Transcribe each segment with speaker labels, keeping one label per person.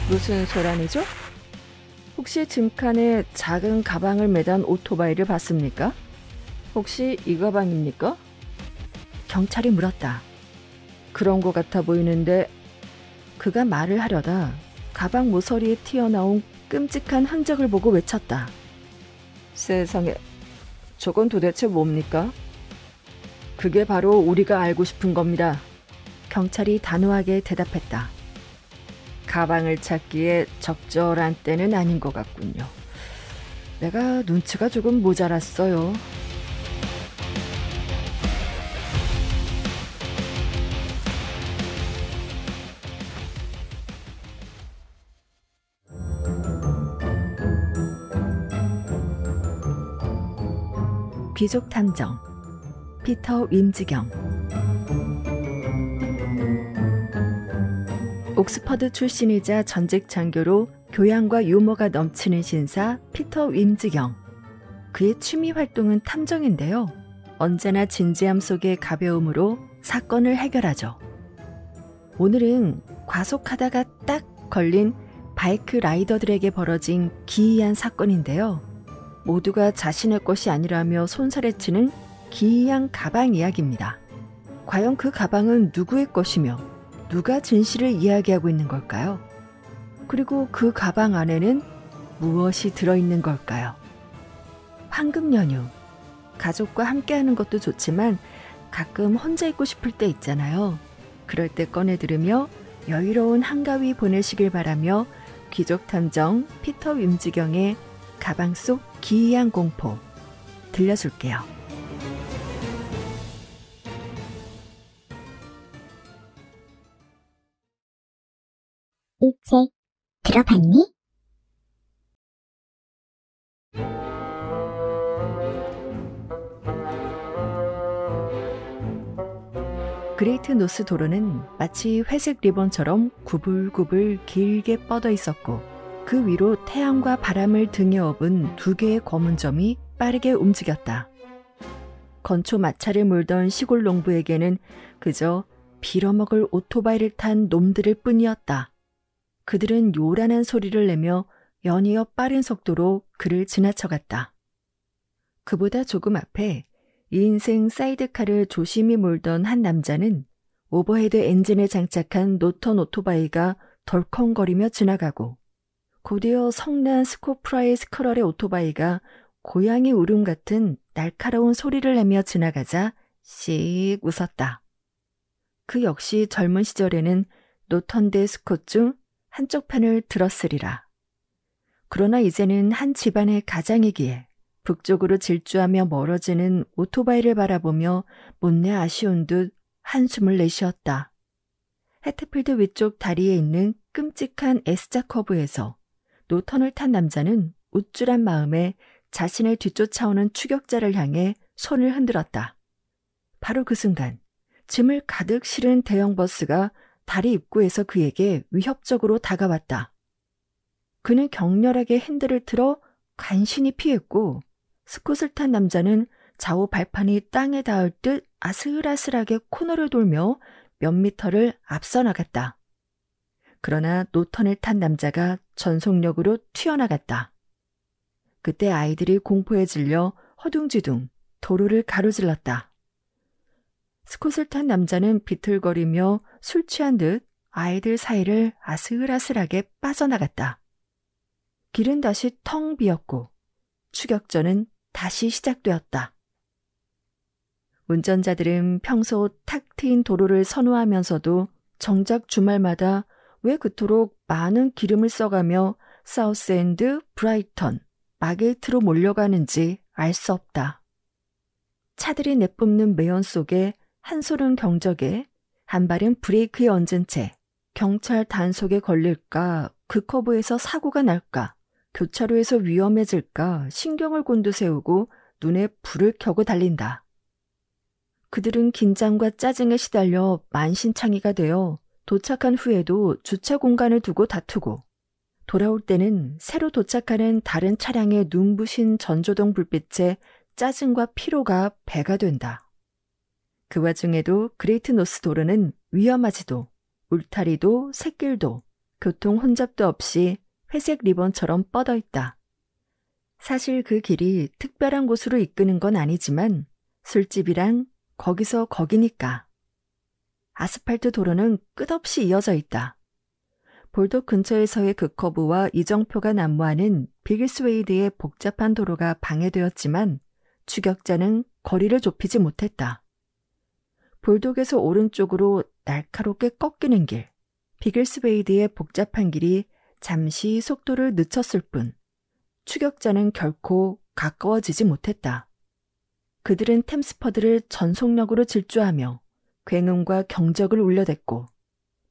Speaker 1: 무슨 소란이죠? 혹시 짐칸에 작은 가방을 매단 오토바이를 봤습니까? 혹시 이 가방입니까? 경찰이 물었다. 그런 것 같아 보이는데. 그가 말을 하려다 가방 모서리에 튀어나온 끔찍한 흔적을 보고 외쳤다. 세상에, 저건 도대체 뭡니까? 그게 바로 우리가 알고 싶은 겁니다. 경찰이 단호하게 대답했다. 가방을 찾기에 적절한 때는 아닌 것 같군요. 내가 눈치가 조금 모자랐어요. 귀족 탐정 피터 윈즈경. 옥스퍼드 출신이자 전직 장교로 교양과 유머가 넘치는 신사 피터 윈즈경. 그의 취미 활동은 탐정인데요. 언제나 진지함 속의 가벼움으로 사건을 해결하죠. 오늘은 과속하다가 딱 걸린 바이크 라이더들에게 벌어진 기이한 사건인데요. 모두가 자신의 것이 아니라며 손살에 치는 기이한 가방 이야기입니다. 과연 그 가방은 누구의 것이며 누가 진실을 이야기하고 있는 걸까요? 그리고 그 가방 안에는 무엇이 들어있는 걸까요? 황금 연휴, 가족과 함께하는 것도 좋지만 가끔 혼자 있고 싶을 때 있잖아요. 그럴 때 꺼내 들으며 여유로운 한가위 보내시길 바라며 귀족 탐정 피터 윈즈경의 가방 속 기이한 공포 들려줄게요.
Speaker 2: 이 책 들어봤니?
Speaker 1: 그레이트 노스 도로는 마치 회색 리본처럼 구불구불 길게 뻗어 있었고 그 위로 태양과 바람을 등에 업은 두 개의 검은 점이 빠르게 움직였다. 건초 마차를 몰던 시골 농부에게는 그저 빌어먹을 오토바이를 탄 놈들일 뿐이었다. 그들은 요란한 소리를 내며 연이어 빠른 속도로 그를 지나쳐갔다. 그보다 조금 앞에 인생 사이드카를 조심히 몰던 한 남자는 오버헤드 엔진에 장착한 노턴 오토바이가 덜컹거리며 지나가고 곧이어 성난 스코프라의 스크럴의 오토바이가 고양이 울음 같은 날카로운 소리를 내며 지나가자 씩 웃었다. 그 역시 젊은 시절에는 노턴 대 스콧 중 한쪽 편을 들었으리라. 그러나 이제는 한 집안의 가장이기에 북쪽으로 질주하며 멀어지는 오토바이를 바라보며 못내 아쉬운 듯 한숨을 내쉬었다. 해트필드 위쪽 다리에 있는 끔찍한 S자 커브에서 노턴을 탄 남자는 우쭐한 마음에 자신을 뒤쫓아오는 추격자를 향해 손을 흔들었다. 바로 그 순간 짐을 가득 실은 대형 버스가 다리 입구에서 그에게 위협적으로 다가왔다. 그는 격렬하게 핸들을 틀어 간신히 피했고 스콧을 탄 남자는 좌우 발판이 땅에 닿을 듯 아슬아슬하게 코너를 돌며 몇 미터를 앞서 나갔다. 그러나 노턴을 탄 남자가 전속력으로 튀어나갔다. 그때 아이들이 공포에 질려 허둥지둥 도로를 가로질렀다. 스콧을 탄 남자는 비틀거리며 술 취한 듯 아이들 사이를 아슬아슬하게 빠져나갔다. 길은 다시 텅 비었고 추격전은 다시 시작되었다. 운전자들은 평소 탁 트인 도로를 선호하면서도 정작 주말마다 왜 그토록 많은 기름을 써가며 사우스엔드, 브라이턴, 마게이트로 몰려가는지 알 수 없다. 차들이 내뿜는 매연 속에 한 손은 경적에 한 발은 브레이크에 얹은 채 경찰 단속에 걸릴까, 그 커브에서 사고가 날까, 교차로에서 위험해질까 신경을 곤두세우고 눈에 불을 켜고 달린다. 그들은 긴장과 짜증에 시달려 만신창이가 되어 도착한 후에도 주차 공간을 두고 다투고 돌아올 때는 새로 도착하는 다른 차량의 눈부신 전조등 불빛에 짜증과 피로가 배가 된다. 그 와중에도 그레이트 노스 도로는 위험하지도 울타리도 샛길도 교통 혼잡도 없이 회색 리본처럼 뻗어 있다. 사실 그 길이 특별한 곳으로 이끄는 건 아니지만 술집이랑 거기서 거기니까. 아스팔트 도로는 끝없이 이어져 있다. 볼독 근처에서의 그 커브와 이정표가 난무하는 비글스웨이드의 복잡한 도로가 방해되었지만 추격자는 거리를 좁히지 못했다. 볼독에서 오른쪽으로 날카롭게 꺾이는 길, 비글스웨이드의 복잡한 길이 잠시 속도를 늦췄을 뿐 추격자는 결코 가까워지지 못했다. 그들은 템스퍼드를 전속력으로 질주하며 굉음과 경적을 울려댔고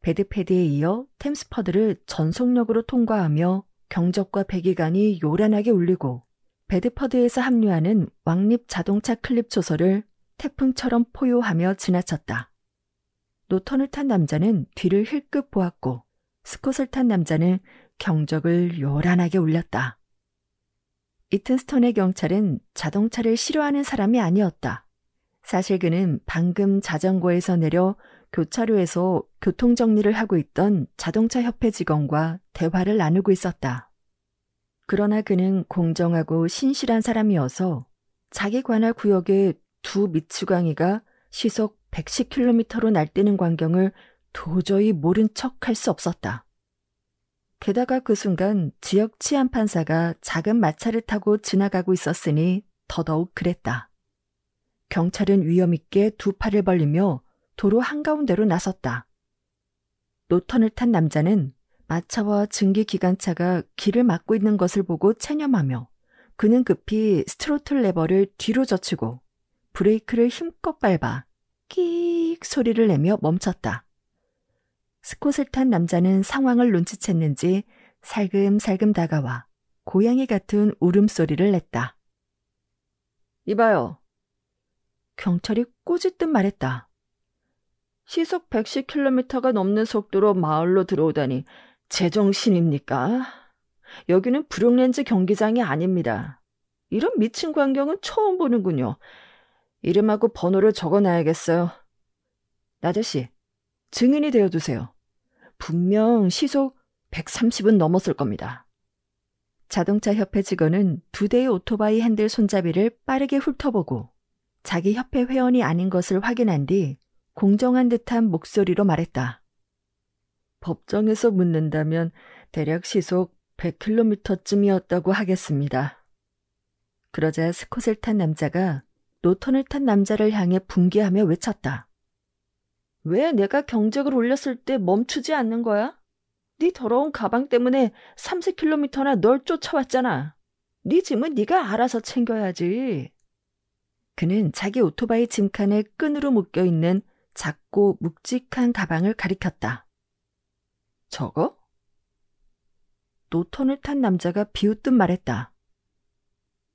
Speaker 1: 배드패드에 이어 템스퍼드를 전속력으로 통과하며 경적과 배기관이 요란하게 울리고 배드퍼드에서 합류하는 왕립 자동차 클립 초소를 태풍처럼 포효하며 지나쳤다. 노턴을 탄 남자는 뒤를 힐끗 보았고 스콧을 탄 남자는 경적을 요란하게 울렸다. 이튼스톤의 경찰은 자동차를 싫어하는 사람이 아니었다. 사실 그는 방금 자전거에서 내려 교차로에서 교통정리를 하고 있던 자동차 협회 직원과 대화를 나누고 있었다. 그러나 그는 공정하고 신실한 사람이어서 자기 관할 구역의 두 미츠광이가 시속 110km로 날뛰는 광경을 도저히 모른 척 할 수 없었다. 게다가 그 순간 지역 치안 판사가 작은 마차를 타고 지나가고 있었으니 더더욱 그랬다. 경찰은 위험있게 두 팔을 벌리며 도로 한가운데로 나섰다. 노턴을 탄 남자는 마차와 증기기관차가 길을 막고 있는 것을 보고 체념하며 그는 급히 스트로틀 레버를 뒤로 젖히고 브레이크를 힘껏 밟아 끽 소리를 내며 멈췄다. 스콧을 탄 남자는 상황을 눈치챘는지 살금살금 다가와 고양이 같은 울음소리를 냈다. 이봐요. 경찰이 꼬짓듯 말했다. 시속 110km가 넘는 속도로 마을로 들어오다니 제정신입니까? 여기는 브룩렌즈 경기장이 아닙니다. 이런 미친 광경은 처음 보는군요. 이름하고 번호를 적어놔야겠어요. 아저씨, 증인이 되어주세요. 분명 시속 130은 넘었을 겁니다. 자동차 협회 직원은 두 대의 오토바이 핸들 손잡이를 빠르게 훑어보고 자기 협회 회원이 아닌 것을 확인한 뒤 공정한 듯한 목소리로 말했다. 법정에서 묻는다면 대략 시속 100km쯤이었다고 하겠습니다. 그러자 스콧을 탄 남자가 노턴을 탄 남자를 향해 분개하며 외쳤다. 왜 내가 경적을 울렸을 때 멈추지 않는 거야? 네 더러운 가방 때문에 30km나 널 쫓아왔잖아. 네 짐은 네가 알아서 챙겨야지. 그는 자기 오토바이 짐칸에 끈으로 묶여있는 작고 묵직한 가방을 가리켰다. 저거? 노턴을 탄 남자가 비웃듯 말했다.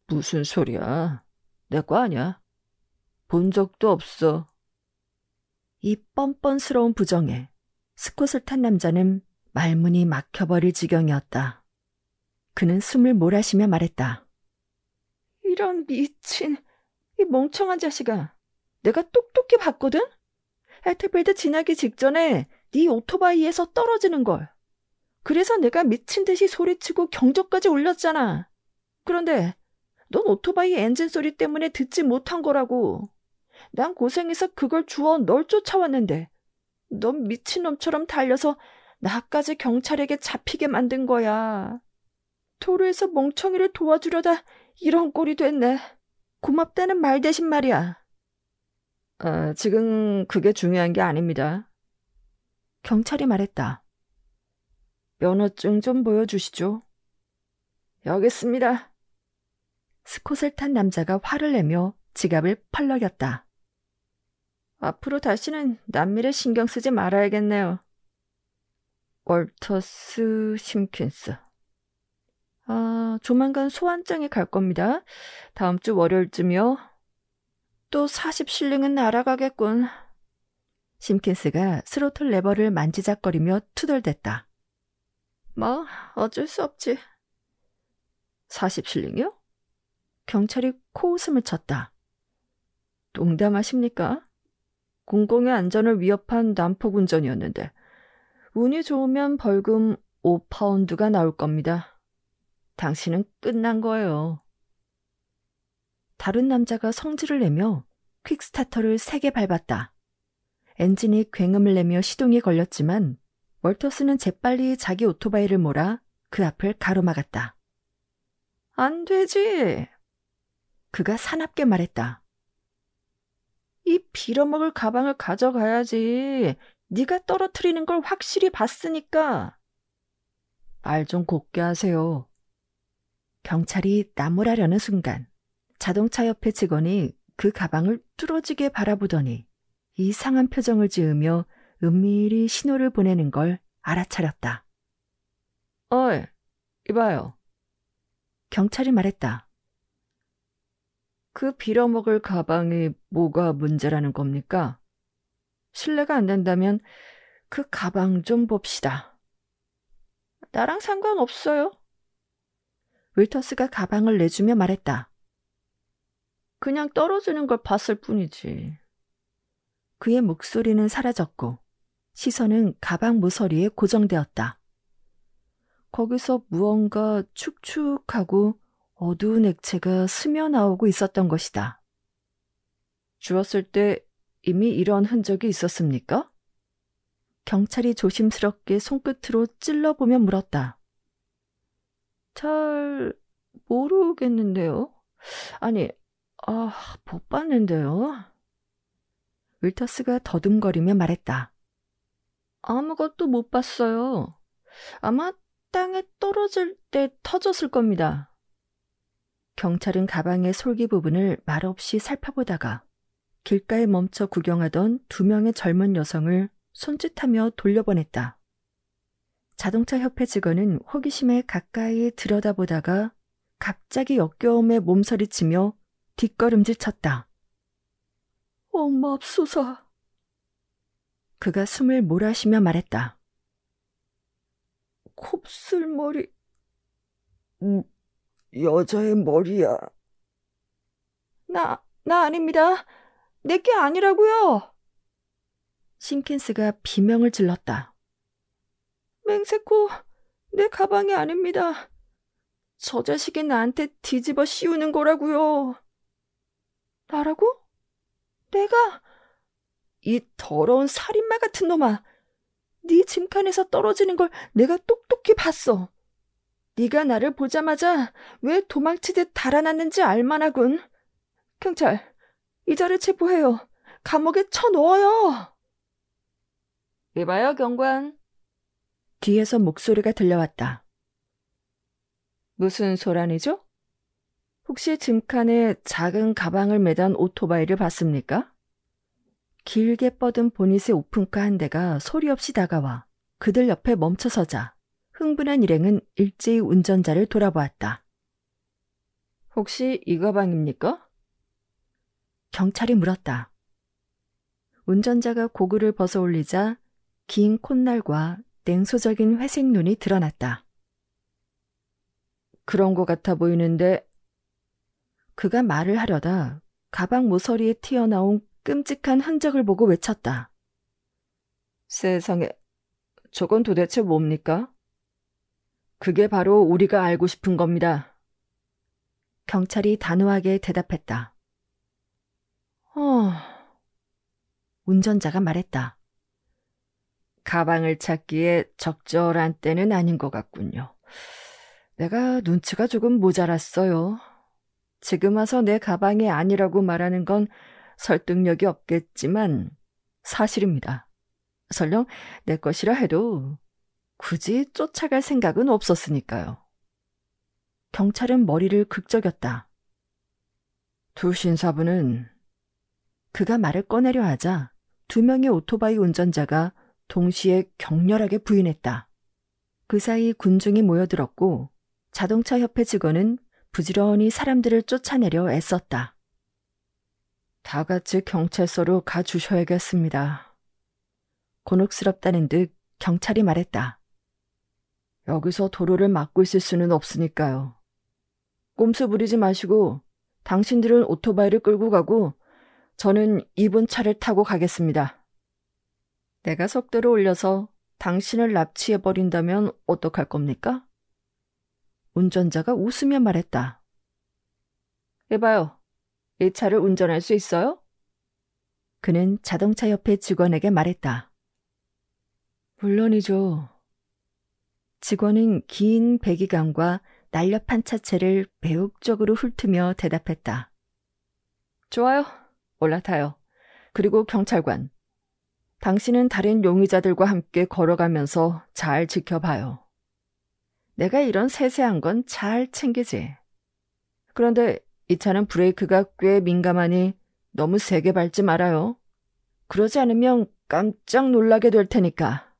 Speaker 1: 무슨 소리야? 내 거 아니야. 본 적도 없어. 이 뻔뻔스러운 부정에 스콧을 탄 남자는 말문이 막혀버릴 지경이었다. 그는 숨을 몰아쉬며 말했다. 이런 미친, 이 멍청한 자식아. 내가 똑똑히 봤거든? 에트필드 지나기 직전에 네 오토바이에서 떨어지는 걸. 그래서 내가 미친 듯이 소리치고 경적까지 울렸잖아. 그런데 넌 오토바이 엔진 소리 때문에 듣지 못한 거라고. 난 고생해서 그걸 주워 널 쫓아왔는데 넌 미친놈처럼 달려서 나까지 경찰에게 잡히게 만든 거야. 도로에서 멍청이를 도와주려다 이런 꼴이 됐네. 고맙다는 말 대신 말이야. 지금 그게 중요한 게 아닙니다. 경찰이 말했다. 면허증 좀 보여주시죠. 여기 있습니다. 스콧을 탄 남자가 화를 내며 지갑을 펄럭였다. 앞으로 다시는 남미를 신경 쓰지 말아야겠네요. 월터스 심킨스. 조만간 소환장에 갈 겁니다. 다음 주 월요일쯤이요. 또 40실링은 날아가겠군. 심킨스가 스로틀 레버를 만지작거리며 투덜댔다. 뭐 어쩔 수 없지. 40실링이요? 경찰이 코웃음을 쳤다. 농담하십니까? 공공의 안전을 위협한 난폭 운전이었는데 운이 좋으면 벌금 5파운드가 나올 겁니다. 당신은 끝난 거예요. 다른 남자가 성질을 내며 퀵스타터를 세게 밟았다. 엔진이 굉음을 내며 시동이 걸렸지만 월터스는 재빨리 자기 오토바이를 몰아 그 앞을 가로막았다. 안 되지. 그가 사납게 말했다. 이 빌어먹을 가방을 가져가야지. 네가 떨어뜨리는 걸 확실히 봤으니까. 말 좀 곱게 하세요. 경찰이 나무라려는 순간 자동차 옆에 직원이 그 가방을 뚫어지게 바라보더니 이상한 표정을 지으며 은밀히 신호를 보내는 걸 알아차렸다. 어이, 이봐요. 경찰이 말했다. 그 빌어먹을 가방이 뭐가 문제라는 겁니까? 실례가 안 된다면 그 가방 좀 봅시다. 나랑 상관없어요. 윌터스가 가방을 내주며 말했다. 그냥 떨어지는 걸 봤을 뿐이지. 그의 목소리는 사라졌고 시선은 가방 모서리에 고정되었다. 거기서 무언가 축축하고 어두운 액체가 스며나오고 있었던 것이다. 주웠을 때 이미 이런 흔적이 있었습니까? 경찰이 조심스럽게 손끝으로 찔러보며 물었다. 잘 모르겠는데요. 아니, 못 봤는데요. 윌터스가 더듬거리며 말했다. 아무것도 못 봤어요. 아마 땅에 떨어질 때 터졌을 겁니다. 경찰은 가방의 솔기 부분을 말없이 살펴보다가 길가에 멈춰 구경하던 2명의 젊은 여성을 손짓하며 돌려보냈다. 자동차 협회 직원은 호기심에 가까이 들여다보다가 갑자기 역겨움에 몸서리치며 뒷걸음질 쳤다. 맙소사. 그가 숨을 몰아쉬며 말했다. 곱슬머리. 여자의 머리야. 나 아닙니다. 내게 아니라고요. 심킨스가 비명을 질렀다. 맹세코, 내 가방이 아닙니다. 저 자식이 나한테 뒤집어 씌우는 거라고요. 나라고? 내가? 이 더러운 살인마 같은 놈아. 네 짐칸에서 떨어지는 걸 내가 똑똑히 봤어. 네가 나를 보자마자 왜 도망치듯 달아났는지 알만하군. 경찰, 이자를 체포해요. 감옥에 쳐넣어요. 이봐요, 경관. 뒤에서 목소리가 들려왔다. 무슨 소란이죠? 혹시 짐칸에 작은 가방을 매단 오토바이를 봤습니까? 길게 뻗은 보닛의 오픈카 한 대가 소리 없이 다가와 그들 옆에 멈춰서자 흥분한 일행은 일제히 운전자를 돌아보았다. 혹시 이 가방입니까? 경찰이 물었다. 운전자가 고글을 벗어올리자 긴 콧날과 냉소적인 회색 눈이 드러났다. 그런 것 같아 보이는데. 그가 말을 하려다 가방 모서리에 튀어나온 끔찍한 흔적을 보고 외쳤다. 세상에, 저건 도대체 뭡니까? 그게 바로 우리가 알고 싶은 겁니다. 경찰이 단호하게 대답했다. 운전자가 말했다. 가방을 찾기에 적절한 때는 아닌 것 같군요. 내가 눈치가 조금 모자랐어요. 지금 와서 내 가방이 아니라고 말하는 건 설득력이 없겠지만 사실입니다. 설령 내 것이라 해도 굳이 쫓아갈 생각은 없었으니까요. 경찰은 머리를 극적였다. 두 신사분은. 그가 말을 꺼내려 하자 2명의 오토바이 운전자가 동시에 격렬하게 부인했다. 그 사이 군중이 모여들었고 자동차 협회 직원은 부지런히 사람들을 쫓아내려 애썼다. 다 같이 경찰서로 가주셔야겠습니다. 곤혹스럽다는 듯 경찰이 말했다. 여기서 도로를 막고 있을 수는 없으니까요. 꼼수 부리지 마시고 당신들은 오토바이를 끌고 가고 저는 이분 차를 타고 가겠습니다. 내가 속도를 올려서 당신을 납치해버린다면 어떡할 겁니까? 운전자가 웃으며 말했다. 해봐요. 이 차를 운전할 수 있어요? 그는 자동차 옆에 직원에게 말했다. 물론이죠. 직원은 긴 배기관과 날렵한 차체를 매혹적으로 훑으며 대답했다. 좋아요. 올라타요. 그리고 경찰관. 당신은 다른 용의자들과 함께 걸어가면서 잘 지켜봐요. 내가 이런 세세한 건 잘 챙기지. 그런데 이 차는 브레이크가 꽤 민감하니 너무 세게 밟지 말아요. 그러지 않으면 깜짝 놀라게 될 테니까.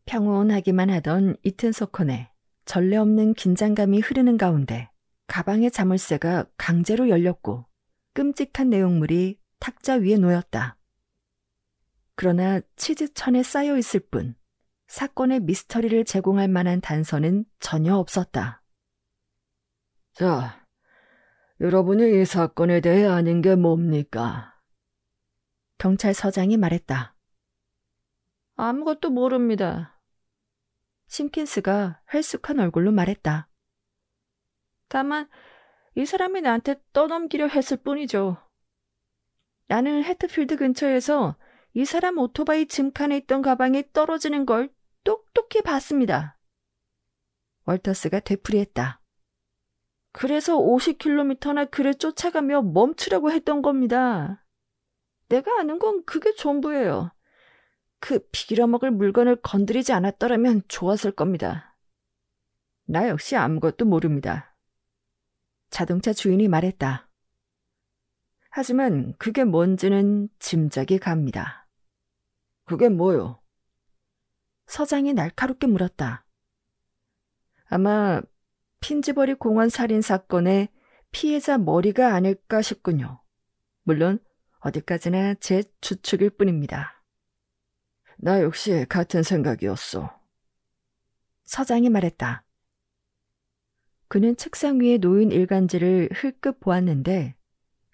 Speaker 1: 평온하기만 하던 이튼서컨에 전례 없는 긴장감이 흐르는 가운데 가방의 자물쇠가 강제로 열렸고 끔찍한 내용물이 탁자 위에 놓였다. 그러나 치즈천에 쌓여 있을 뿐 사건의 미스터리를 제공할 만한 단서는 전혀 없었다. 자, 여러분이 이 사건에 대해 아는 게 뭡니까? 경찰서장이 말했다. 아무것도 모릅니다. 심킨스가 헬쑥한 얼굴로 말했다. 다만 이 사람이 나한테 떠넘기려 했을 뿐이죠. 나는 해트필드 근처에서 이 사람 오토바이 짐칸에 있던 가방이 떨어지는 걸 똑똑히 봤습니다. 월터스가 되풀이했다. 그래서 50km나 그를 쫓아가며 멈추려고 했던 겁니다. 내가 아는 건 그게 전부예요. 그 빌어먹을 물건을 건드리지 않았더라면 좋았을 겁니다. 나 역시 아무것도 모릅니다. 자동차 주인이 말했다. 하지만 그게 뭔지는 짐작이 갑니다. 그게 뭐요? 서장이 날카롭게 물었다. 아마 핀즈버리 공원 살인 사건의 피해자 머리가 아닐까 싶군요. 물론 어디까지나 제 추측일 뿐입니다. 나 역시 같은 생각이었어. 서장이 말했다. 그는 책상 위에 놓인 일간지를 흘끗 보았는데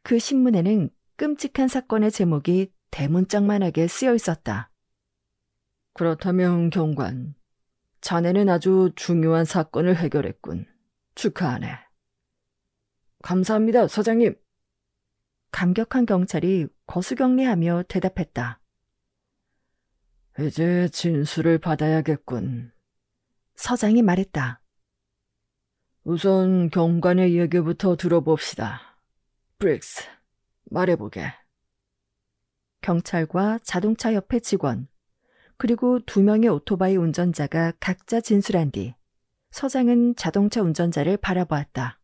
Speaker 1: 그 신문에는 끔찍한 사건의 제목이 대문짝만하게 쓰여 있었다. 그렇다면 경관, 자네는 아주 중요한 사건을 해결했군. 축하하네. 감사합니다, 서장님. 감격한 경찰이 거수경례하며 대답했다. 이제 진술을 받아야겠군. 서장이 말했다. 우선 경관의 얘기부터 들어봅시다. 브릭스, 말해보게. 경찰과 자동차 옆에 직원, 그리고 2명의 오토바이 운전자가 각자 진술한 뒤 서장은 자동차 운전자를 바라보았다.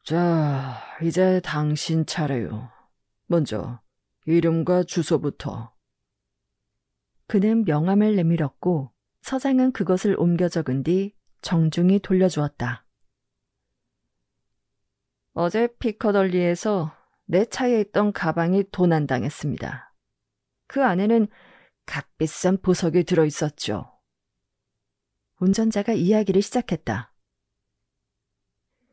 Speaker 1: 자, 이제 당신 차례요. 먼저 이름과 주소부터. 그는 명함을 내밀었고 서장은 그것을 옮겨 적은 뒤 정중히 돌려주었다. 어제 피커덜리에서 내 차에 있던 가방이 도난당했습니다. 그 안에는 값비싼 보석이 들어있었죠. 운전자가 이야기를 시작했다.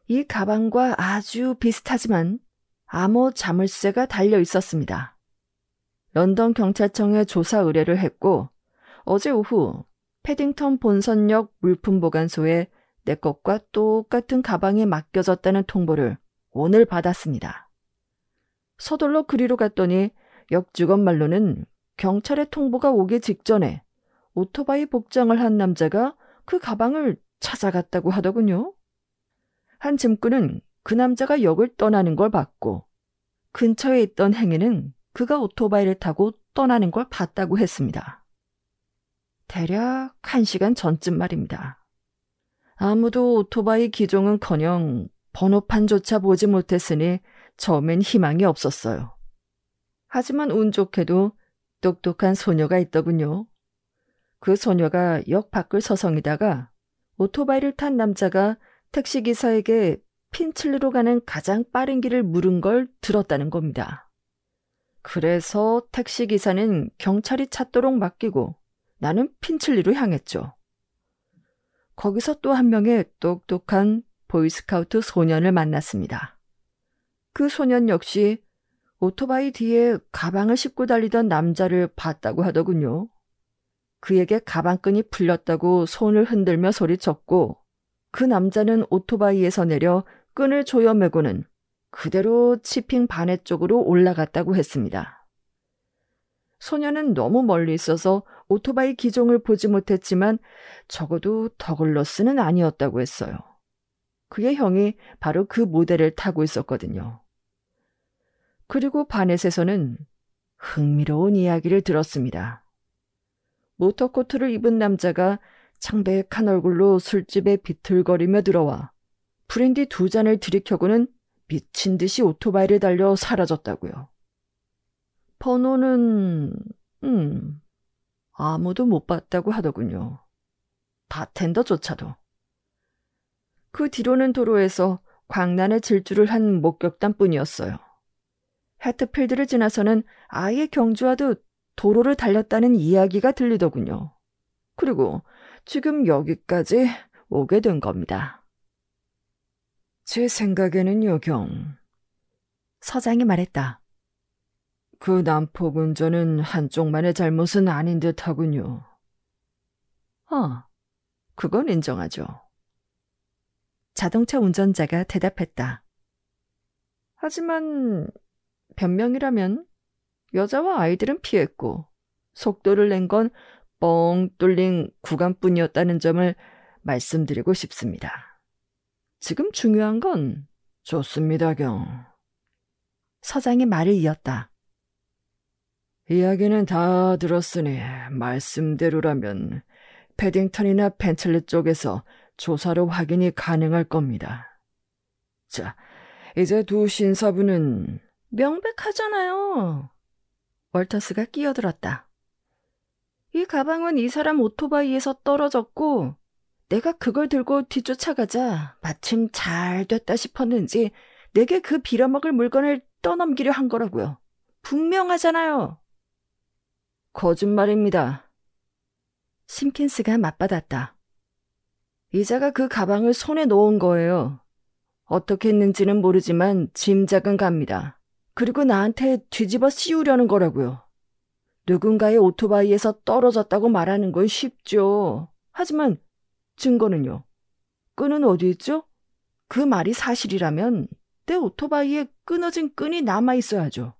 Speaker 1: 이 가방과 아주 비슷하지만 암호 자물쇠가 달려 있었습니다. 런던 경찰청에 조사 의뢰를 했고 어제 오후 패딩턴 본선역 물품보관소에 내 것과 똑같은 가방이 맡겨졌다는 통보를 오늘 받았습니다. 서둘러 그리로 갔더니 역직원 말로는 경찰의 통보가 오기 직전에 오토바이 복장을 한 남자가 그 가방을 찾아갔다고 하더군요. 한 짐꾼은 그 남자가 역을 떠나는 걸 봤고 근처에 있던 행인은 그가 오토바이를 타고 떠나는 걸 봤다고 했습니다. 대략 1시간 전쯤 말입니다. 아무도 오토바이 기종은커녕 번호판조차 보지 못했으니 처음엔 희망이 없었어요. 하지만 운 좋게도 똑똑한 소녀가 있더군요. 그 소녀가 역 밖을 서성이다가 오토바이를 탄 남자가 택시기사에게 핀칠리로 가는 가장 빠른 길을 물은 걸 들었다는 겁니다. 그래서 택시기사는 경찰이 찾도록 맡기고 나는 핀칠리로 향했죠. 거기서 또 한 명의 똑똑한 보이스카우트 소년을 만났습니다. 그 소년 역시 오토바이 뒤에 가방을 싣고 달리던 남자를 봤다고 하더군요. 그에게 가방끈이 풀렸다고 손을 흔들며 소리쳤고 그 남자는 오토바이에서 내려 끈을 조여매고는 그대로 치핑 바네 쪽으로 올라갔다고 했습니다. 소녀는 너무 멀리 있어서 오토바이 기종을 보지 못했지만 적어도 더글러스는 아니었다고 했어요. 그의 형이 바로 그 모델을 타고 있었거든요. 그리고 바넷에서는 흥미로운 이야기를 들었습니다. 모터코트를 입은 남자가 창백한 얼굴로 술집에 비틀거리며 들어와 브랜디 2잔을 들이켜고는 미친 듯이 오토바이를 달려 사라졌다고요. 번호는 아무도 못 봤다고 하더군요. 바텐더조차도. 그 뒤로는 도로에서 광란의 질주를 한 목격담뿐이었어요. 해트필드를 지나서는 아예 경주하듯 도로를 달렸다는 이야기가 들리더군요. 그리고 지금 여기까지 오게 된 겁니다. 제 생각에는요, 경. 서장이 말했다. 그 난폭 운전은 한쪽만의 잘못은 아닌 듯하군요. 그건 인정하죠. 자동차 운전자가 대답했다. 하지만 변명이라면 여자와 아이들은 피했고 속도를 낸 건 뻥 뚫린 구간뿐이었다는 점을 말씀드리고 싶습니다. 지금 중요한 건 좋습니다, 경. 서장이 말을 이었다. 이야기는 다 들었으니 말씀대로라면 패딩턴이나 펜틀리 쪽에서 조사로 확인이 가능할 겁니다. 자, 이제 두 신사분은 명백하잖아요. 월터스가 끼어들었다. 이 가방은 이 사람 오토바이에서 떨어졌고 내가 그걸 들고 뒤쫓아가자 마침 잘 됐다 싶었는지 내게 그 빌어먹을 물건을 떠넘기려 한 거라고요. 분명하잖아요. 거짓말입니다. 심킨스가 맞받았다. 이자가 그 가방을 손에 놓은 거예요. 어떻게 했는지는 모르지만 짐작은 갑니다. 그리고 나한테 뒤집어 씌우려는 거라고요. 누군가의 오토바이에서 떨어졌다고 말하는 건 쉽죠. 하지만 증거는요. 끈은 어디 있죠? 그 말이 사실이라면 내 오토바이에 끊어진 끈이 남아있어야죠.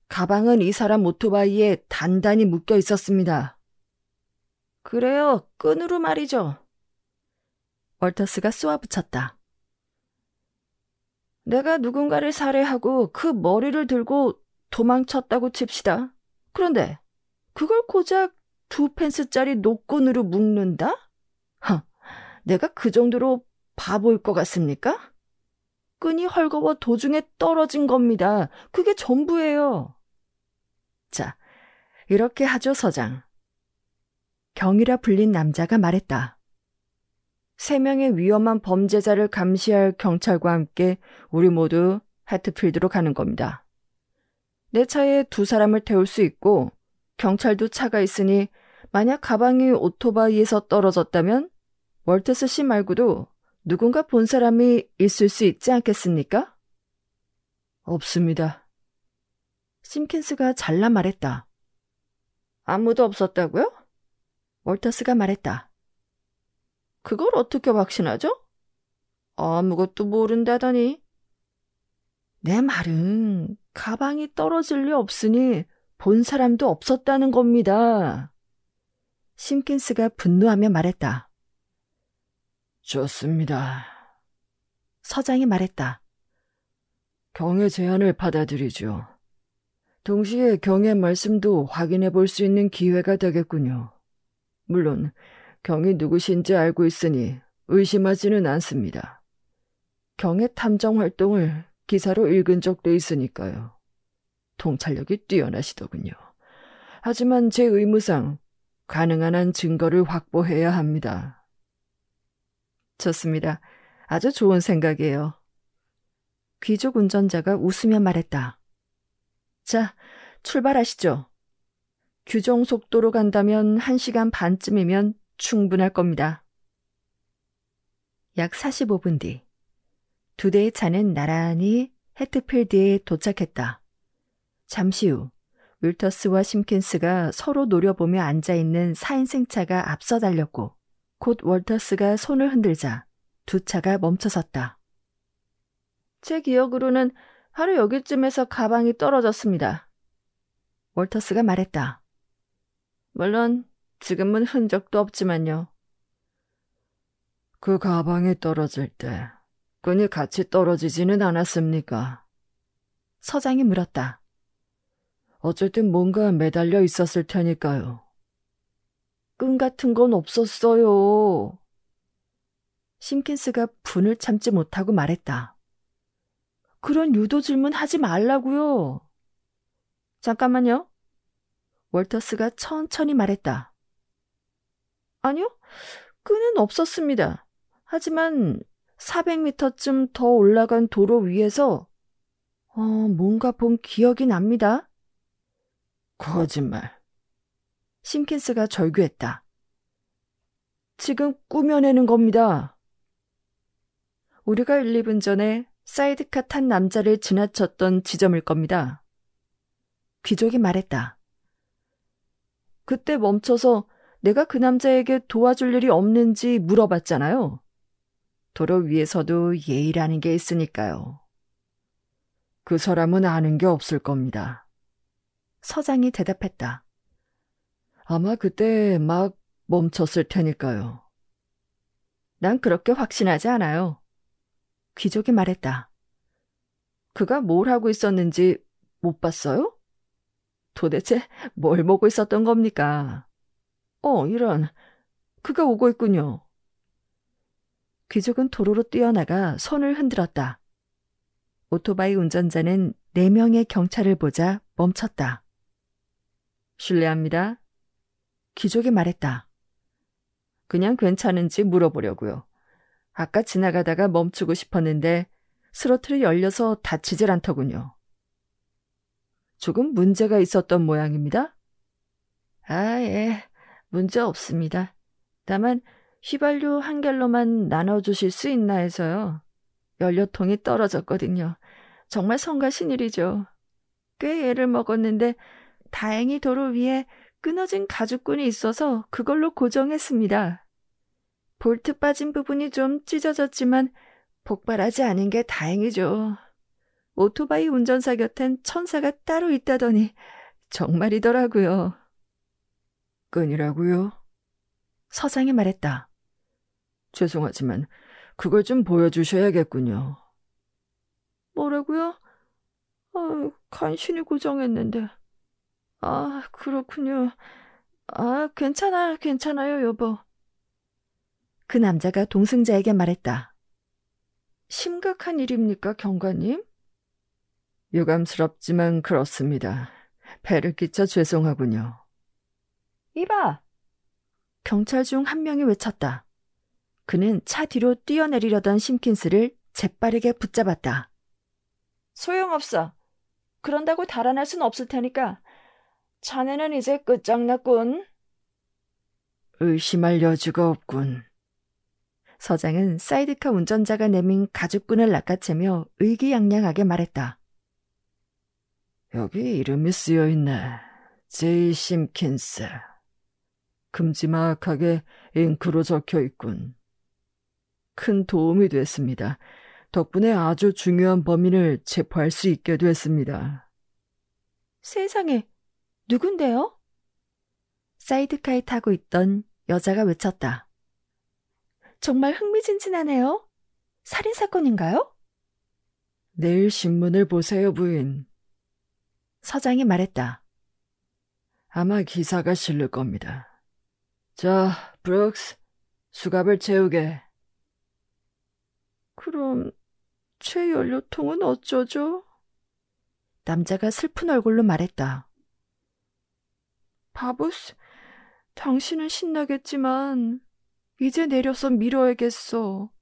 Speaker 1: 가방은 이 사람 오토바이에 단단히 묶여 있었습니다. 그래요, 끈으로 말이죠. 월터스가 쏘아붙였다. 내가 누군가를 살해하고 그 머리를 들고 도망쳤다고 칩시다. 그런데 그걸 고작 2펜스짜리 노끈으로 묶는다? 내가 그 정도로 바보일 것 같습니까? 끈이 헐거워 도중에 떨어진 겁니다. 그게 전부예요. 자, 이렇게 하죠, 서장. 경이라 불린 남자가 말했다. 3명의 위험한 범죄자를 감시할 경찰과 함께 우리 모두 해트필드로 가는 겁니다. 내 차에 2사람을 태울 수 있고 경찰도 차가 있으니 만약 가방이 오토바이에서 떨어졌다면 월터스 씨 말고도 누군가 본 사람이 있을 수 있지 않겠습니까? 없습니다. 심킨스가 잘라 말했다. 아무도 없었다고요? 월터스가 말했다. 그걸 어떻게 확신하죠? 아무것도 모른다더니. 내 말은 가방이 떨어질 리 없으니 본 사람도 없었다는 겁니다. 심킨스가 분노하며 말했다. 좋습니다. 서장이 말했다. 경의 제안을 받아들이죠. 동시에 경의 말씀도 확인해 볼 수 있는 기회가 되겠군요. 물론 경이 누구신지 알고 있으니 의심하지는 않습니다. 경의 탐정 활동을 기사로 읽은 적도 있으니까요. 통찰력이 뛰어나시더군요. 하지만 제 의무상 가능한 한 증거를 확보해야 합니다. 좋습니다. 아주 좋은 생각이에요. 귀족 운전자가 웃으며 말했다. 자, 출발하시죠. 규정 속도로 간다면 1시간 반쯤이면 충분할 겁니다. 약 45분 뒤, 2대의 차는 나란히 해트필드에 도착했다. 잠시 후 윌터스와 심킨스가 서로 노려보며 앉아있는 4인승 차가 앞서 달렸고 곧 월터스가 손을 흔들자 두 차가 멈춰섰다. 제 기억으로는 바로 여기쯤에서 가방이 떨어졌습니다. 월터스가 말했다. 물론 지금은 흔적도 없지만요. 그 가방이 떨어질 때 끈이 같이 떨어지지는 않았습니까? 서장이 물었다. 어쨌든 뭔가 매달려 있었을 테니까요. 끈 같은 건 없었어요. 심킨스가 분을 참지 못하고 말했다. 그런 유도 질문 하지 말라고요. 잠깐만요. 월터스가 천천히 말했다. 아니요, 끈은 없었습니다. 하지만 400m쯤 더 올라간 도로 위에서 뭔가 본 기억이 납니다. 거짓말. 심킨스가 절규했다. 지금 꾸며내는 겁니다. 우리가 1, 2분 전에 사이드카 탄 남자를 지나쳤던 지점일 겁니다. 귀족이 말했다. 그때 멈춰서 내가 그 남자에게 도와줄 일이 없는지 물어봤잖아요. 도로 위에서도 예의라는 게 있으니까요. 그 사람은 아는 게 없을 겁니다. 서장이 대답했다. 아마 그때 막 멈췄을 테니까요. 난 그렇게 확신하지 않아요. 귀족이 말했다. 그가 뭘 하고 있었는지 못 봤어요? 도대체 뭘 보고 있었던 겁니까? 이런. 그가 오고 있군요. 귀족은 도로로 뛰어나가 손을 흔들었다. 오토바이 운전자는 4명의 경찰을 보자 멈췄다. 실례합니다. 귀족이 말했다. 그냥 괜찮은지 물어보려고요. 아까 지나가다가 멈추고 싶었는데 스로틀이 열려서 다치질 않더군요. 조금 문제가 있었던 모양입니다. 예, 문제 없습니다. 다만 휘발유 한 갤로만 나눠주실 수 있나 해서요. 연료통이 떨어졌거든요. 정말 성가신 일이죠. 꽤 애를 먹었는데 다행히 도로 위에 끊어진 가죽끈이 있어서 그걸로 고정했습니다. 볼트 빠진 부분이 좀 찢어졌지만 폭발하지 않은 게 다행이죠. 오토바이 운전사 곁엔 천사가 따로 있다더니 정말이더라고요. 끈이라고요? 서장이 말했다. 죄송하지만 그걸 좀 보여주셔야겠군요. 뭐라고요? 간신히 고정했는데. 그렇군요. 괜찮아요, 여보. 그 남자가 동승자에게 말했다. 심각한 일입니까, 경관님? 유감스럽지만 그렇습니다. 배를 끼쳐 죄송하군요. 이봐! 경찰 중 한 명이 외쳤다. 그는 차 뒤로 뛰어내리려던 심킨스를 재빠르게 붙잡았다. 소용없어. 그런다고 달아날 순 없을 테니까. 자네는 이제 끝장났군. 의심할 여지가 없군. 서장은 사이드카 운전자가 내민 가죽끈을 낚아채며 의기양양하게 말했다. 여기 이름이 쓰여있네. 제이 심킨스. 큼지막하게 잉크로 적혀있군. 큰 도움이 됐습니다. 덕분에 아주 중요한 범인을 체포할 수 있게 됐습니다. 세상에, 누군데요? 사이드카에 타고 있던 여자가 외쳤다. 정말 흥미진진하네요. 살인사건인가요? 내일 신문을 보세요, 부인. 서장이 말했다. 아마 기사가 실릴 겁니다. 자, 브룩스, 수갑을 채우게. 그럼 제 연료통은 어쩌죠? 남자가 슬픈 얼굴로 말했다. 바보스, 당신은 신나겠지만 이제 내려서 밀어야겠어.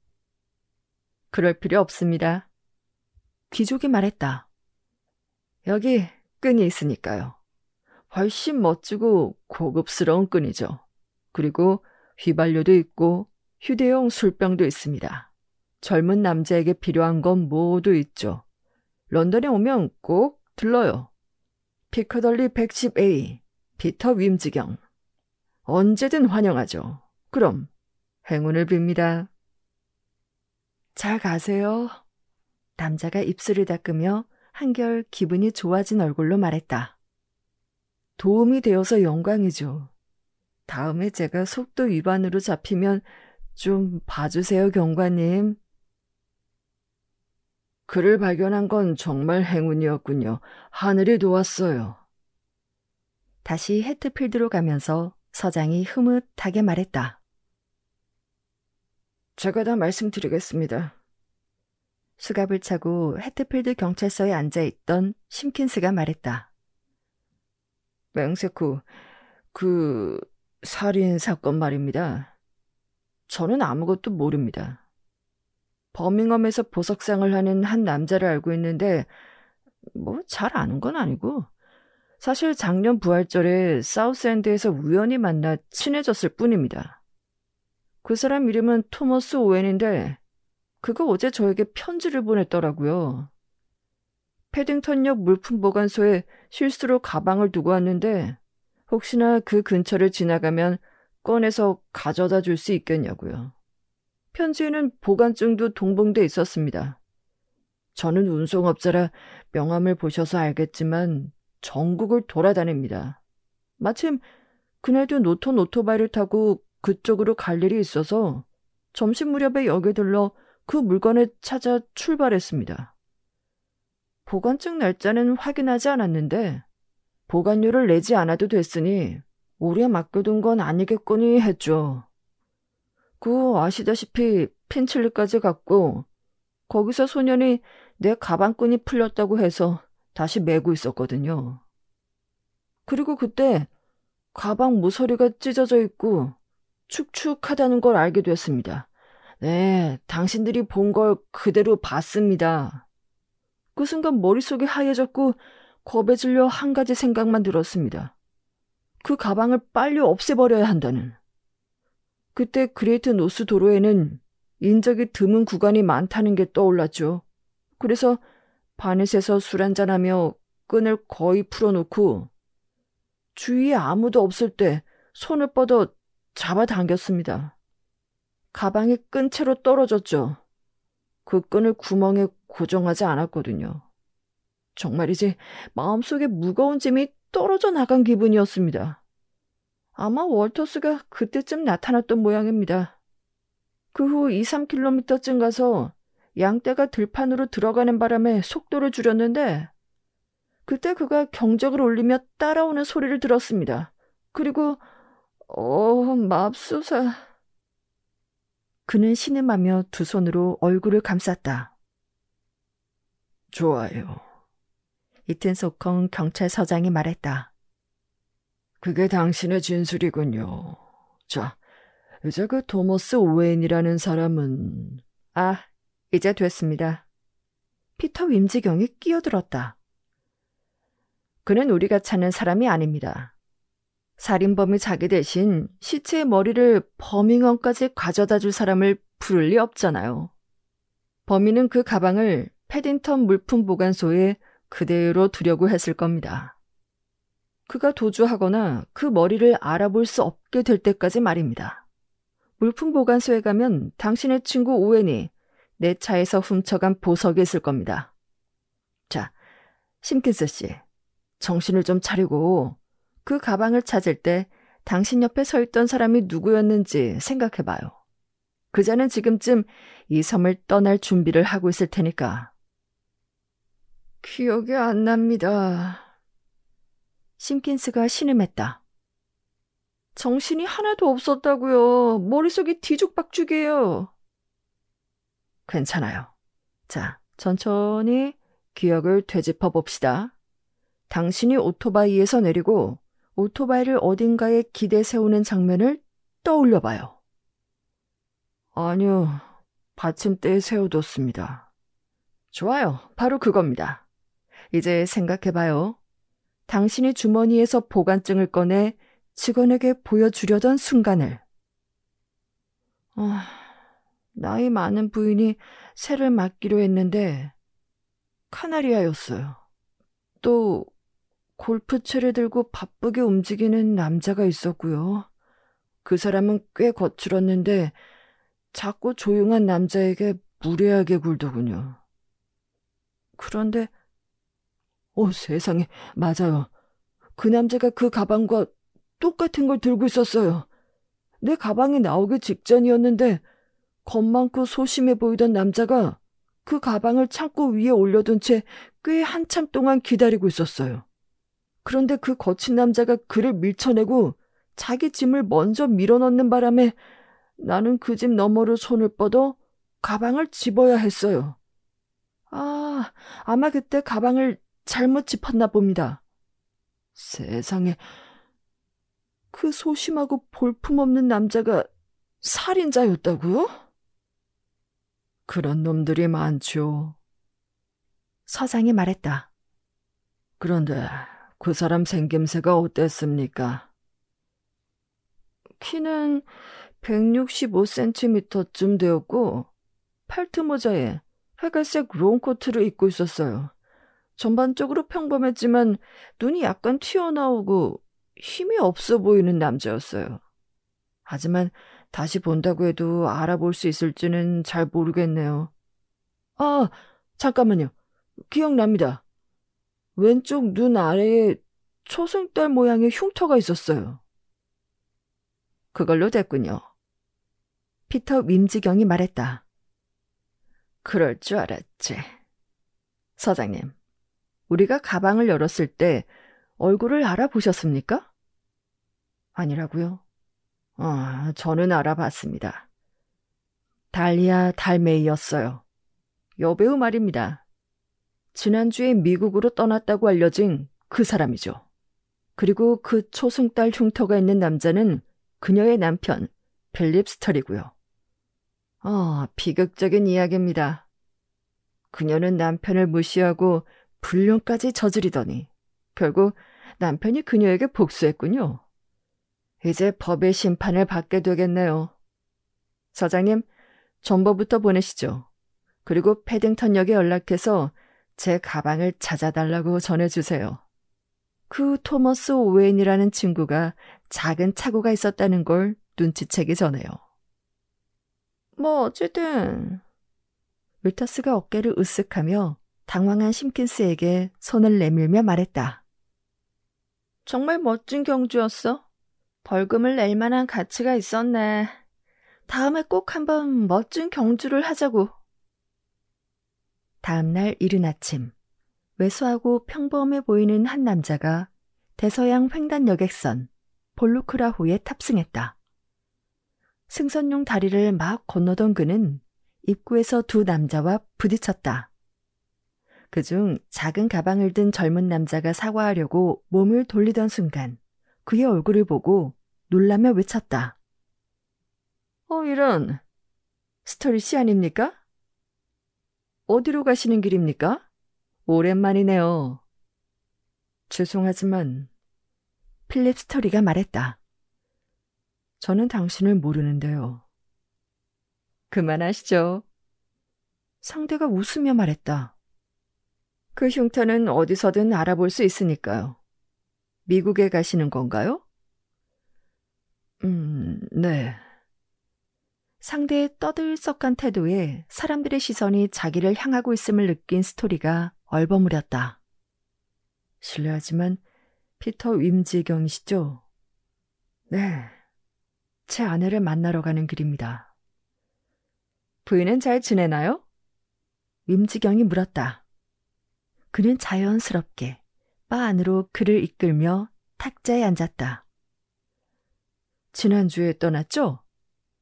Speaker 1: 그럴 필요 없습니다. 귀족이 말했다. 여기 끈이 있으니까요. 훨씬 멋지고 고급스러운 끈이죠. 그리고 휘발유도 있고 휴대용 술병도 있습니다. 젊은 남자에게 필요한 건 모두 있죠. 런던에 오면 꼭 들러요. 피커덜리 110A, 피터 윈지경. 언제든 환영하죠. 그럼 행운을 빕니다. 잘 가세요. 남자가 입술을 닦으며 한결 기분이 좋아진 얼굴로 말했다. 도움이 되어서 영광이죠. 다음에 제가 속도 위반으로 잡히면 좀 봐주세요, 경관님. 그를 발견한 건 정말 행운이었군요. 하늘이 도왔어요. 다시 해트필드로 가면서 서장이 흐뭇하게 말했다. 제가 다 말씀드리겠습니다. 수갑을 차고 해트필드 경찰서에 앉아있던 심킨스가 말했다. 맹세 후 그 살인 사건 말입니다. 저는 아무것도 모릅니다. 버밍엄에서 보석상을 하는 한 남자를 알고 있는데 뭐 잘 아는 건 아니고 사실 작년 부활절에 사우스엔드에서 우연히 만나 친해졌을 뿐입니다. 그 사람 이름은 토머스 오웬인데 그가 어제 저에게 편지를 보냈더라고요. 패딩턴역 물품보관소에 실수로 가방을 두고 왔는데 혹시나 그 근처를 지나가면 꺼내서 가져다 줄 수 있겠냐고요. 편지에는 보관증도 동봉돼 있었습니다. 저는 운송업자라 명함을 보셔서 알겠지만 전국을 돌아다닙니다. 마침 그날도 노턴 오토바이를 타고 그쪽으로 갈 일이 있어서 점심 무렵에 역에 들러 그 물건을 찾아 출발했습니다. 보관증 날짜는 확인하지 않았는데 보관료를 내지 않아도 됐으니 오래 맡겨둔 건 아니겠거니 했죠. 아시다시피 핀칠리까지 갔고 거기서 소년이 내 가방끈이 풀렸다고 해서 다시 메고 있었거든요. 그리고 그때 가방 모서리가 찢어져 있고 축축하다는 걸 알게 됐습니다. 네, 당신들이 본 걸 그대로 봤습니다. 그 순간 머릿속이 하얘졌고 겁에 질려 한 가지 생각만 들었습니다. 그 가방을 빨리 없애버려야 한다는. 그때 그레이트 노스 도로에는 인적이 드문 구간이 많다는 게 떠올랐죠. 그래서 바넷에서 술 한잔하며 끈을 거의 풀어놓고 주위에 아무도 없을 때 손을 뻗어 잡아당겼습니다. 가방이 끈 채로 떨어졌죠. 그 끈을 구멍에 고정하지 않았거든요. 정말이지 마음속에 무거운 짐이 떨어져 나간 기분이었습니다. 아마 월터스가 그때쯤 나타났던 모양입니다. 그 후 2-3km쯤 가서 양떼가 들판으로 들어가는 바람에 속도를 줄였는데 그때 그가 경적을 울리며 따라오는 소리를 들었습니다. 그리고 맙소사. 그는 신음하며 두 손으로 얼굴을 감쌌다. 좋아요. 이튼소컹 경찰서장이 말했다. 그게 당신의 진술이군요. 자, 이제 그 토머스 오웬이라는 사람은... 이제 됐습니다. 피터 윈지경이 끼어들었다. 그는 우리가 찾는 사람이 아닙니다. 살인범이 자기 대신 시체의 머리를 버밍엄까지 가져다 줄 사람을 부를 리 없잖아요. 범인은 그 가방을 패딩턴 물품 보관소에 그대로 두려고 했을 겁니다. 그가 도주하거나 그 머리를 알아볼 수 없게 될 때까지 말입니다. 물품 보관소에 가면 당신의 친구 오웬이 내 차에서 훔쳐간 보석이 있을 겁니다. 자, 심킨스 씨, 정신을 좀 차리고 그 가방을 찾을 때 당신 옆에 서 있던 사람이 누구였는지 생각해봐요. 그자는 지금쯤 이 섬을 떠날 준비를 하고 있을 테니까. 기억이 안 납니다. 심킨스가 신음했다. 정신이 하나도 없었다고요. 머릿속이 뒤죽박죽이에요. 괜찮아요. 자, 천천히 기억을 되짚어 봅시다. 당신이 오토바이에서 내리고 오토바이를 어딘가에 기대 세우는 장면을 떠올려 봐요. 아니요, 받침대에 세워뒀습니다. 좋아요, 바로 그겁니다. 이제 생각해봐요. 당신이 주머니에서 보관증을 꺼내 직원에게 보여주려던 순간을. 나이 많은 부인이 새를 맡기로 했는데 카나리아였어요. 또 골프채를 들고 바쁘게 움직이는 남자가 있었고요. 그 사람은 꽤 거칠었는데 작고 조용한 남자에게 무례하게 굴더군요. 그런데 세상에, 맞아요. 그 남자가 그 가방과 똑같은 걸 들고 있었어요. 내 가방이 나오기 직전이었는데 겁 많고 소심해 보이던 남자가 그 가방을 창고 위에 올려둔 채 꽤 한참 동안 기다리고 있었어요. 그런데 그 거친 남자가 그를 밀쳐내고 자기 짐을 먼저 밀어넣는 바람에 나는 그 집 너머로 손을 뻗어 가방을 집어야 했어요. 아마 그때 가방을 잘못 짚었나 봅니다. 세상에, 그 소심하고 볼품없는 남자가 살인자였다고요? 그런 놈들이 많죠. 서장이 말했다. 그런데 그 사람 생김새가 어땠습니까? 키는 165cm쯤 되었고 팔트 모자에 회갈색 롱코트를 입고 있었어요. 전반적으로 평범했지만 눈이 약간 튀어나오고 힘이 없어 보이는 남자였어요. 하지만 다시 본다고 해도 알아볼 수 있을지는 잘 모르겠네요. 잠깐만요. 기억납니다. 왼쪽 눈 아래에 초승달 모양의 흉터가 있었어요. 그걸로 됐군요. 피터 윈지경이 말했다. 그럴 줄 알았지. 서장님, 우리가 가방을 열었을 때 얼굴을 알아보셨습니까? 아니라고요? 저는 알아봤습니다. 달리아 달메이였어요. 여배우 말입니다. 지난주에 미국으로 떠났다고 알려진 그 사람이죠. 그리고 그 초승달 흉터가 있는 남자는 그녀의 남편 필립 스털이고요. 비극적인 이야기입니다. 그녀는 남편을 무시하고 불륜까지 저지르더니 결국 남편이 그녀에게 복수했군요. 이제 법의 심판을 받게 되겠네요. 서장님, 정보부터 보내시죠. 그리고 패딩턴역에 연락해서 제 가방을 찾아달라고 전해주세요. 그 토머스 오웬이라는 친구가 작은 착오가 있었다는 걸 눈치채기 전에요. 어쨌든 윌터스가 어깨를 으쓱하며 당황한 심킨스에게 손을 내밀며 말했다. 정말 멋진 경주였어. 벌금을 낼 만한 가치가 있었네. 다음에 꼭 한번 멋진 경주를 하자고. 다음날 이른 아침, 왜소하고 평범해 보이는 한 남자가 대서양 횡단 여객선 볼루크라호에 탑승했다. 승선용 다리를 막 건너던 그는 입구에서 두 남자와 부딪혔다. 그중 작은 가방을 든 젊은 남자가 사과하려고 몸을 돌리던 순간 그의 얼굴을 보고 놀라며 외쳤다. 이런, 스토리 씨 아닙니까? 어디로 가시는 길입니까? 오랜만이네요. 죄송하지만 필립 스토리가 말했다. 저는 당신을 모르는데요. 그만하시죠. 상대가 웃으며 말했다. 그 흉터는 어디서든 알아볼 수 있으니까요. 미국에 가시는 건가요? 네. 상대의 떠들썩한 태도에 사람들의 시선이 자기를 향하고 있음을 느낀 스토리가 얼버무렸다. 실례하지만 피터 윈지경이시죠? 네. 제 아내를 만나러 가는 길입니다. 부인은 잘 지내나요? 윈지경이 물었다. 그는 자연스럽게 바 안으로 그를 이끌며 탁자에 앉았다. 지난주에 떠났죠?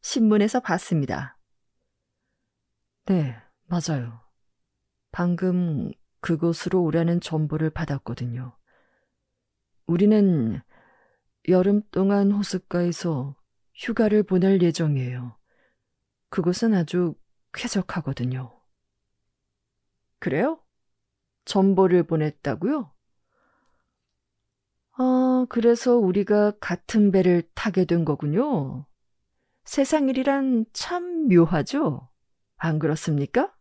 Speaker 1: 신문에서 봤습니다. 네, 맞아요. 방금 그곳으로 오라는 정보를 받았거든요. 우리는 여름 동안 호숫가에서 휴가를 보낼 예정이에요. 그곳은 아주 쾌적하거든요. 그래요? 정보를 보냈다고요? 그래서 우리가 같은 배를 타게 된 거군요. 세상 일이란 참 묘하죠? 안 그렇습니까?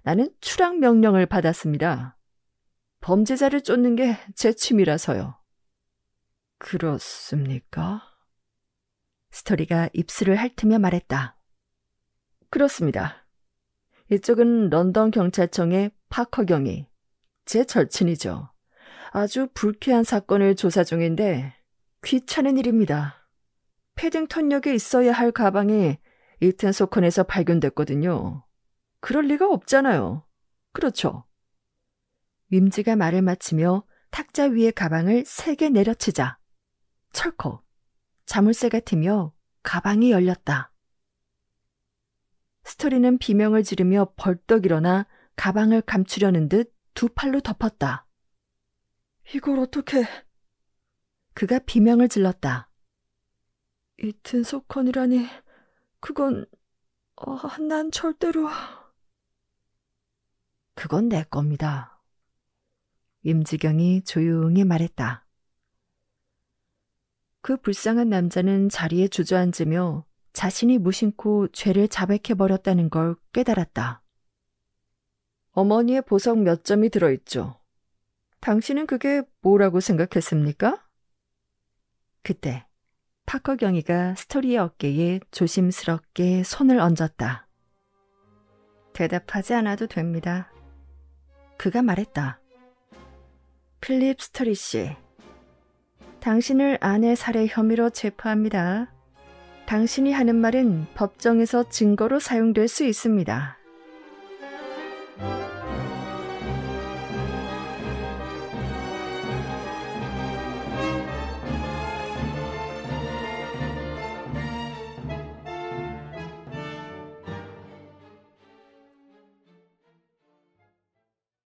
Speaker 1: 나는 출항 명령을 받았습니다. 범죄자를 쫓는 게 제 취미라서요. 그렇습니까? 스토리가 입술을 핥으며 말했다. 그렇습니다. 이쪽은 런던 경찰청의 파커 경위, 제 절친이죠. 아주 불쾌한 사건을 조사 중인데 귀찮은 일입니다. 패딩턴역에 있어야 할 가방이 이튼 소컨에서 발견됐거든요. 그럴 리가 없잖아요. 그렇죠? 윈지가 말을 마치며 탁자 위에 가방을 3개 내려치자 철컥 자물쇠가 튀며 가방이 열렸다. 스토리는 비명을 지르며 벌떡 일어나 가방을 감추려는 듯 2팔로 덮었다. 이걸 어떻게... 그가 비명을 질렀다. 이튼 소컨이라니... 그건... 난 절대로... 그건 내 겁니다. 임지경이 조용히 말했다. 그 불쌍한 남자는 자리에 주저앉으며 자신이 무심코 죄를 자백해버렸다는 걸 깨달았다. 어머니의 보석 몇 점이 들어있죠. 당신은 그게 뭐라고 생각했습니까? 그때 파커 경위가 스토리의 어깨에 조심스럽게 손을 얹었다. 대답하지 않아도 됩니다. 그가 말했다. 필립 스토리 씨, 당신을 아내 살해 혐의로 체포합니다. 당신이 하는 말은 법정에서 증거로 사용될 수 있습니다.